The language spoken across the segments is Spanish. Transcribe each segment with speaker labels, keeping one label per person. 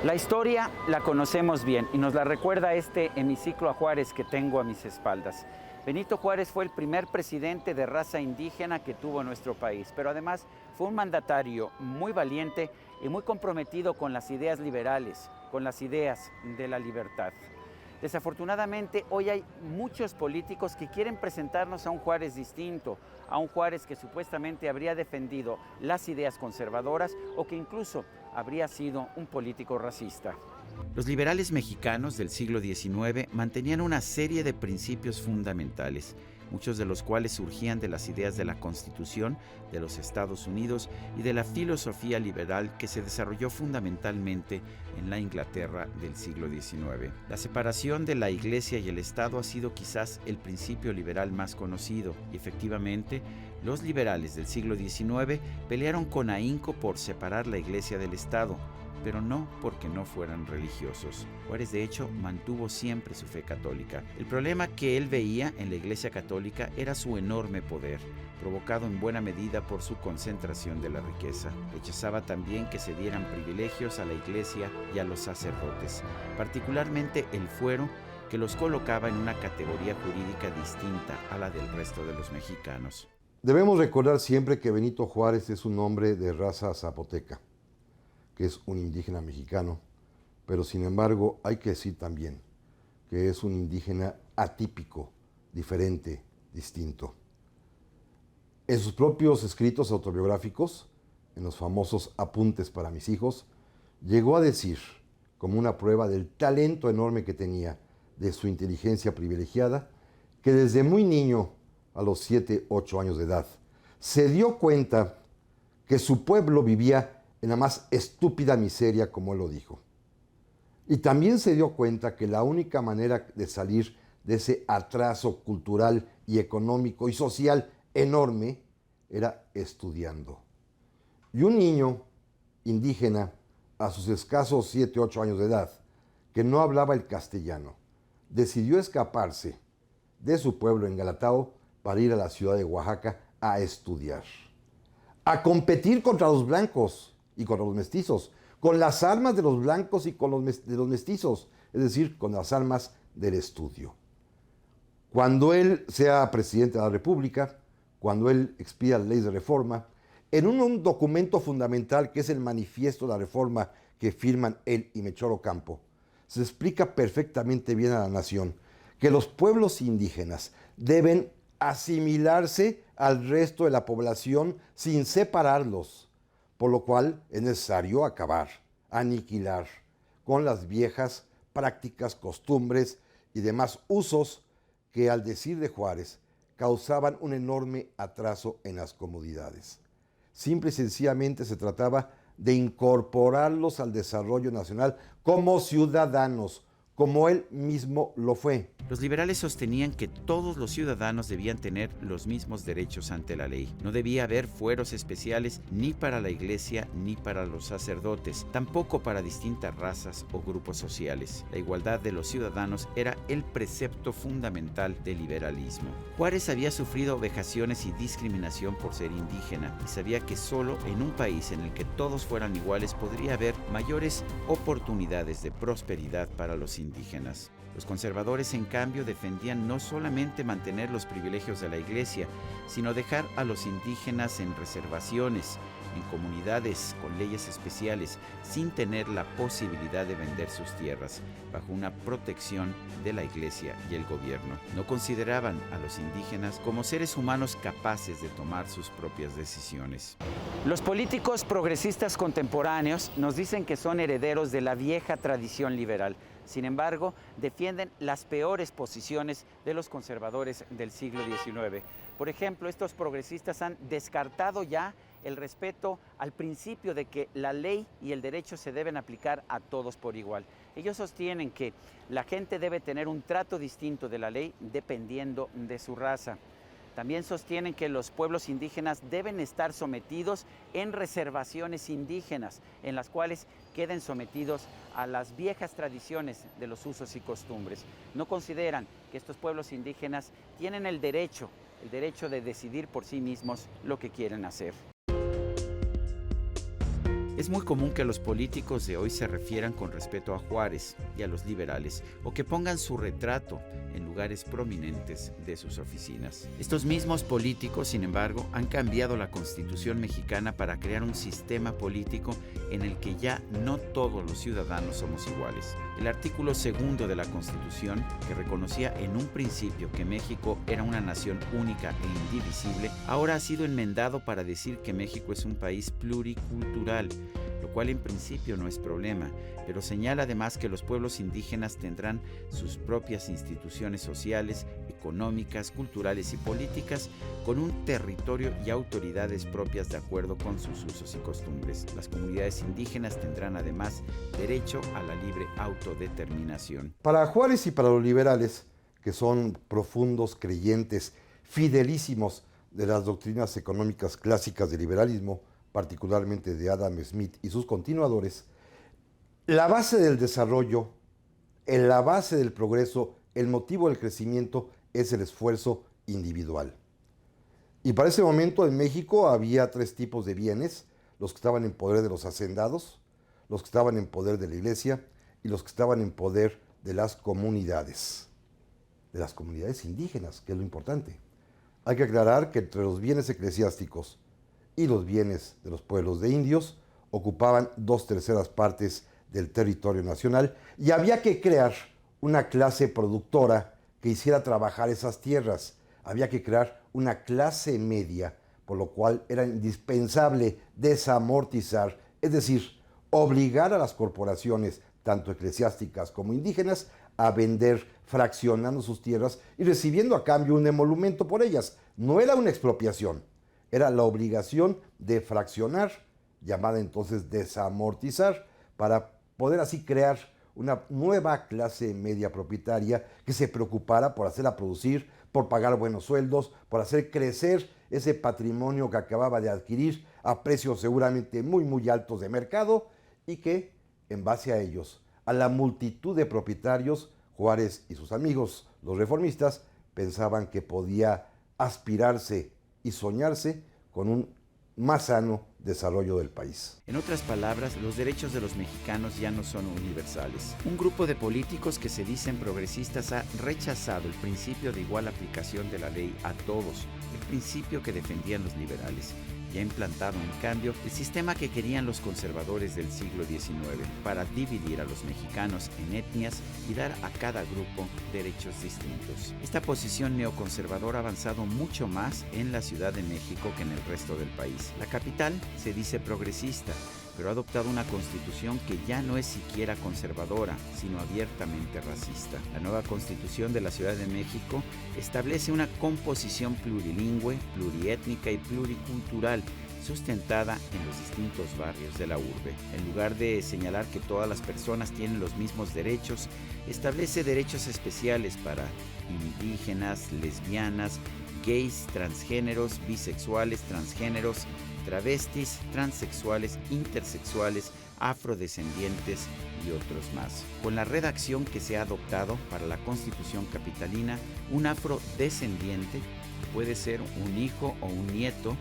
Speaker 1: La historia la conocemos bien y nos la recuerda este hemiciclo a Juárez que tengo a mis espaldas. Benito Juárez fue el primer presidente de raza indígena que tuvo nuestro país, pero además fue un mandatario muy valiente y muy comprometido con las ideas liberales, con las ideas de la libertad. Desafortunadamente, hoy hay muchos políticos que quieren presentarnos a un Juárez distinto, a un Juárez que supuestamente habría defendido las ideas conservadoras o que incluso habría sido un político racista. Los liberales mexicanos del siglo XIX mantenían una serie de principios fundamentales, muchos de los cuales surgían de las ideas de la Constitución de los Estados Unidos y de la filosofía liberal que se desarrolló fundamentalmente en la Inglaterra del siglo XIX. La separación de la Iglesia y el Estado ha sido quizás el principio liberal más conocido y efectivamente los liberales del siglo XIX pelearon con ahínco por separar la Iglesia del Estado, pero no porque no fueran religiosos. Juárez, de hecho, mantuvo siempre su fe católica. El problema que él veía en la Iglesia Católica era su enorme poder, provocado en buena medida por su concentración de la riqueza. Rechazaba también que se dieran privilegios a la Iglesia y a los sacerdotes, particularmente el fuero, que los colocaba en una categoría jurídica distinta a la del resto de los mexicanos.
Speaker 2: Debemos recordar siempre que Benito Juárez es un hombre de raza zapoteca, que es un indígena mexicano, pero sin embargo hay que decir también que es un indígena atípico, diferente, distinto. En sus propios escritos autobiográficos, en los famosos Apuntes para mis hijos, llegó a decir, como una prueba del talento enorme que tenía, de su inteligencia privilegiada, que desde muy niño, a los 7, 8 años de edad, se dio cuenta que su pueblo vivía en la más estúpida miseria, como él lo dijo. Y también se dio cuenta que la única manera de salir de ese atraso cultural y económico y social enorme era estudiando. Y un niño indígena, a sus escasos 7, 8 años de edad, que no hablaba el castellano, decidió escaparse de su pueblo en Galatao para ir a la ciudad de Oaxaca a estudiar, a competir contra los blancos y contra los mestizos, con las armas de los blancos y con de los mestizos, es decir, con las armas del estudio. Cuando él sea presidente de la República, cuando él expida las leyes de reforma, en un documento fundamental que es el Manifiesto de la Reforma que firman él y Melchor Ocampo, se explica perfectamente bien a la nación que los pueblos indígenas deben asimilarse al resto de la población sin separarlos, por lo cual es necesario acabar, aniquilar con las viejas prácticas, costumbres y demás usos que, al decir de Juárez, causaban un enorme atraso en las comunidades. Simple y sencillamente se trataba de incorporarlos al desarrollo nacional como ciudadanos, como él mismo lo fue.
Speaker 1: Los liberales sostenían que todos los ciudadanos debían tener los mismos derechos ante la ley. No debía haber fueros especiales ni para la iglesia ni para los sacerdotes, tampoco para distintas razas o grupos sociales. La igualdad de los ciudadanos era el precepto fundamental del liberalismo. Juárez había sufrido vejaciones y discriminación por ser indígena y sabía que solo en un país en el que todos fueran iguales podría haber mayores oportunidades de prosperidad para los indígenas. Los conservadores, en cambio, defendían no solamente mantener los privilegios de la Iglesia, sino dejar a los indígenas en reservaciones, en comunidades con leyes especiales, sin tener la posibilidad de vender sus tierras, bajo una protección de la Iglesia y el gobierno. No consideraban a los indígenas como seres humanos capaces de tomar sus propias decisiones. Los políticos progresistas contemporáneos nos dicen que son herederos de la vieja tradición liberal. Sin embargo, defienden las peores posiciones de los conservadores del siglo XIX. Por ejemplo, estos progresistas han descartado ya el respeto al principio de que la ley y el derecho se deben aplicar a todos por igual. Ellos sostienen que la gente debe tener un trato distinto de la ley dependiendo de su raza. También sostienen que los pueblos indígenas deben estar sometidos en reservaciones indígenas, en las cuales queden sometidos a las viejas tradiciones de los usos y costumbres. No consideran que estos pueblos indígenas tienen el derecho de decidir por sí mismos lo que quieren hacer. Es muy común que los políticos de hoy se refieran con respeto a Juárez y a los liberales, o que pongan su retrato en lugares prominentes de sus oficinas. Estos mismos políticos, sin embargo, han cambiado la Constitución mexicana para crear un sistema político en el que ya no todos los ciudadanos somos iguales. El artículo 2 de la Constitución, que reconocía en un principio que México era una nación única e indivisible, ahora ha sido enmendado para decir que México es un país pluricultural, lo cual en principio no es problema, pero señala además que los pueblos indígenas tendrán sus propias instituciones sociales, económicas, culturales y políticas, con un territorio y autoridades propias de acuerdo con sus usos y costumbres. Las comunidades indígenas tendrán además derecho a la libre autodeterminación.
Speaker 2: Para Juárez y para los liberales, que son profundos creyentes, fidelísimos de las doctrinas económicas clásicas del liberalismo, particularmente de Adam Smith y sus continuadores, la base del desarrollo, la base del progreso, el motivo del crecimiento es el esfuerzo individual. Y para ese momento en México había 3 tipos de bienes: los que estaban en poder de los hacendados, los que estaban en poder de la iglesia y los que estaban en poder de las comunidades indígenas, que es lo importante. Hay que aclarar que entre los bienes eclesiásticos y los bienes de los pueblos de indios ocupaban 2/3 partes del territorio nacional, y había que crear una clase productora que hiciera trabajar esas tierras. Había que crear una clase media, por lo cual era indispensable desamortizar, es decir, obligar a las corporaciones, tanto eclesiásticas como indígenas, a vender fraccionando sus tierras y recibiendo a cambio un emolumento por ellas. No era una expropiación, era la obligación de fraccionar, llamada entonces desamortizar, para poder así crear una nueva clase media propietaria que se preocupara por hacerla producir, por pagar buenos sueldos, por hacer crecer ese patrimonio que acababa de adquirir a precios seguramente muy, muy altos de mercado, y que, en base a ellos, a la multitud de propietarios, Juárez y sus amigos, los reformistas, pensaban que podía aspirarse y soñarse con un más sano desarrollo del país.
Speaker 1: En otras palabras, los derechos de los mexicanos ya no son universales. Un grupo de políticos que se dicen progresistas ha rechazado el principio de igual aplicación de la ley a todos, el principio que defendían los liberales, y ha implantado, en cambio, el sistema que querían los conservadores del siglo XIX, para dividir a los mexicanos en etnias y dar a cada grupo derechos distintos. Esta posición neoconservadora ha avanzado mucho más en la Ciudad de México que en el resto del país. La capital se dice progresista, pero ha adoptado una constitución que ya no es siquiera conservadora, sino abiertamente racista. La nueva constitución de la Ciudad de México establece una composición plurilingüe, pluriétnica y pluricultural, sustentada en los distintos barrios de la urbe. En lugar de señalar que todas las personas tienen los mismos derechos, establece derechos especiales para indígenas, lesbianas, gays, transgéneros, bisexuales, transgéneros, travestis, transexuales, intersexuales, afrodescendientes y otros más. Con la redacción que se ha adoptado para la Constitución capitalina, un afrodescendiente puede ser un hijo o un nieto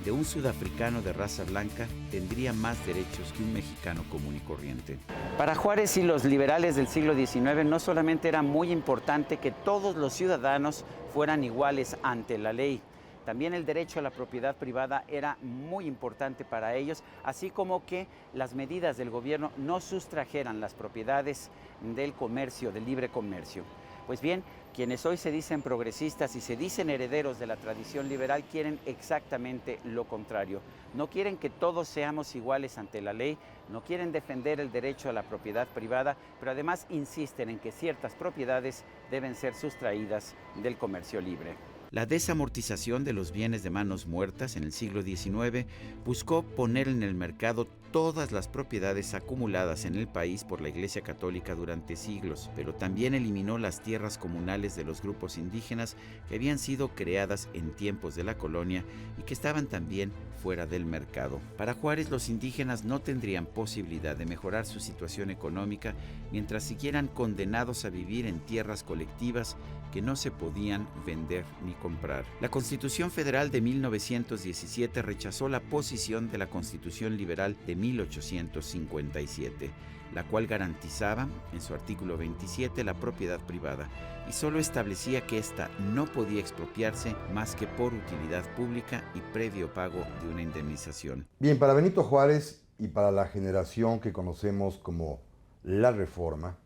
Speaker 1: de un sudafricano de raza blanca, tendría más derechos que un mexicano común y corriente. Para Juárez y los liberales del siglo XIX no solamente era muy importante que todos los ciudadanos fueran iguales ante la ley. También el derecho a la propiedad privada era muy importante para ellos, así como que las medidas del gobierno no sustrajeran las propiedades del comercio, del libre comercio. Pues bien, quienes hoy se dicen progresistas y se dicen herederos de la tradición liberal quieren exactamente lo contrario. No quieren que todos seamos iguales ante la ley, no quieren defender el derecho a la propiedad privada, pero además insisten en que ciertas propiedades deben ser sustraídas del comercio libre. La desamortización de los bienes de manos muertas en el siglo XIX buscó poner en el mercado todas las propiedades acumuladas en el país por la Iglesia Católica durante siglos, pero también eliminó las tierras comunales de los grupos indígenas que habían sido creadas en tiempos de la colonia y que estaban también fuera del mercado. Para Juárez, los indígenas no tendrían posibilidad de mejorar su situación económica mientras siguieran condenados a vivir en tierras colectivas que no se podían vender ni comprar. La Constitución Federal de 1917 rechazó la posición de la Constitución Liberal de 1857, la cual garantizaba, en su artículo 27, la propiedad privada y solo establecía que ésta no podía expropiarse más que por utilidad pública y previo pago de una indemnización.
Speaker 2: Bien, para Benito Juárez y para la generación que conocemos como la Reforma,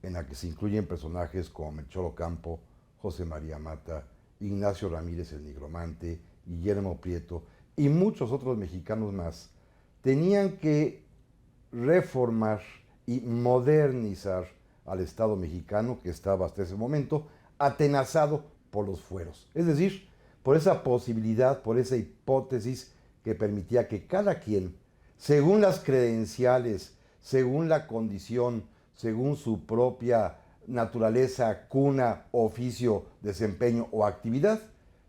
Speaker 2: en la que se incluyen personajes como Melchor Ocampo, José María Mata, Ignacio Ramírez el Nigromante, Guillermo Prieto y muchos otros mexicanos más, tenían que reformar y modernizar al Estado mexicano que estaba hasta ese momento atenazado por los fueros. Es decir, por esa posibilidad, por esa hipótesis que permitía que cada quien, según las credenciales, según la condición, según su propia naturaleza, cuna, oficio, desempeño o actividad,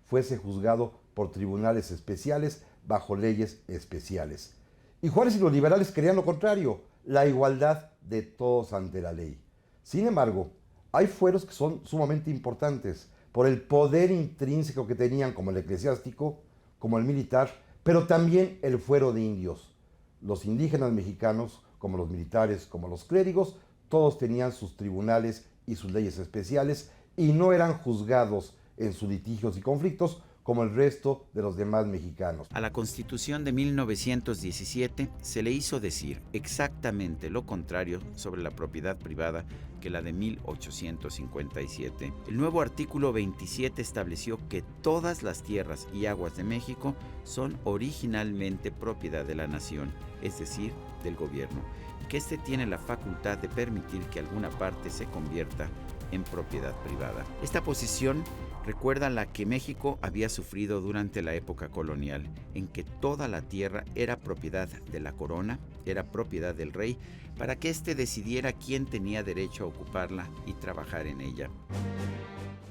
Speaker 2: fuese juzgado por tribunales especiales bajo leyes especiales. Y Juárez y los liberales querían lo contrario, la igualdad de todos ante la ley. Sin embargo, hay fueros que son sumamente importantes por el poder intrínseco que tenían, como el eclesiástico, como el militar, pero también el fuero de indios. Los indígenas mexicanos, como los militares, como los clérigos, todos tenían sus tribunales y sus leyes especiales y no eran juzgados en sus litigios y conflictos como el resto de los demás mexicanos.
Speaker 1: A la Constitución de 1917 se le hizo decir exactamente lo contrario sobre la propiedad privada que la de 1857. El nuevo artículo 27 estableció que todas las tierras y aguas de México son originalmente propiedad de la nación, es decir, del gobierno, y que éste tiene la facultad de permitir que alguna parte se convierta en propiedad privada. Esta posición recuerda la que México había sufrido durante la época colonial, en que toda la tierra era propiedad de la corona, era propiedad del rey, para que éste decidiera quién tenía derecho a ocuparla y trabajar en ella.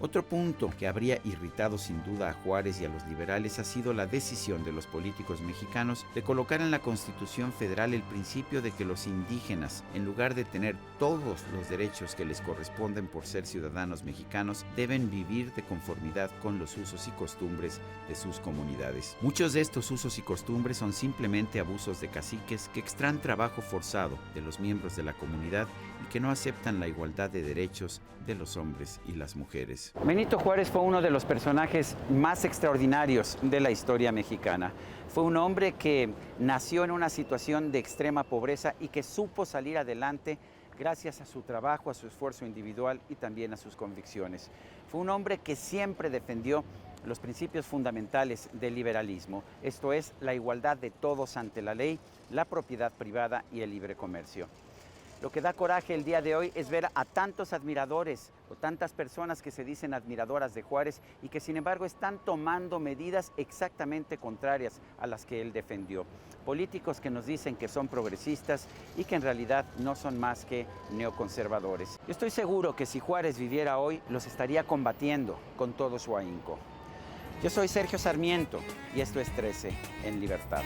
Speaker 1: Otro punto que habría irritado sin duda a Juárez y a los liberales ha sido la decisión de los políticos mexicanos de colocar en la Constitución Federal el principio de que los indígenas, en lugar de tener todos los derechos que les corresponden por ser ciudadanos mexicanos, deben vivir de conformidad con los usos y costumbres de sus comunidades. Muchos de estos usos y costumbres son simplemente abusos de caciques que extraen trabajo forzado de los miembros de la comunidad y que no aceptan la igualdad de derechos de los hombres y las mujeres.
Speaker 3: Benito Juárez fue uno de los personajes más extraordinarios de la historia mexicana. Fue un hombre que nació en una situación de extrema pobreza y que supo salir adelante gracias a su trabajo, a su esfuerzo individual y también a sus convicciones. Fue un hombre que siempre defendió los principios fundamentales del liberalismo, esto es, la igualdad de todos ante la ley, la propiedad privada y el libre comercio. Lo que da coraje el día de hoy es ver a tantos admiradores o tantas personas que se dicen admiradoras de Juárez y que sin embargo están tomando medidas exactamente contrarias a las que él defendió. Políticos que nos dicen que son progresistas y que en realidad no son más que neoconservadores. Yo estoy seguro que si Juárez viviera hoy, los estaría combatiendo con todo su ahínco. Yo soy Sergio Sarmiento y esto es 13 en Libertad.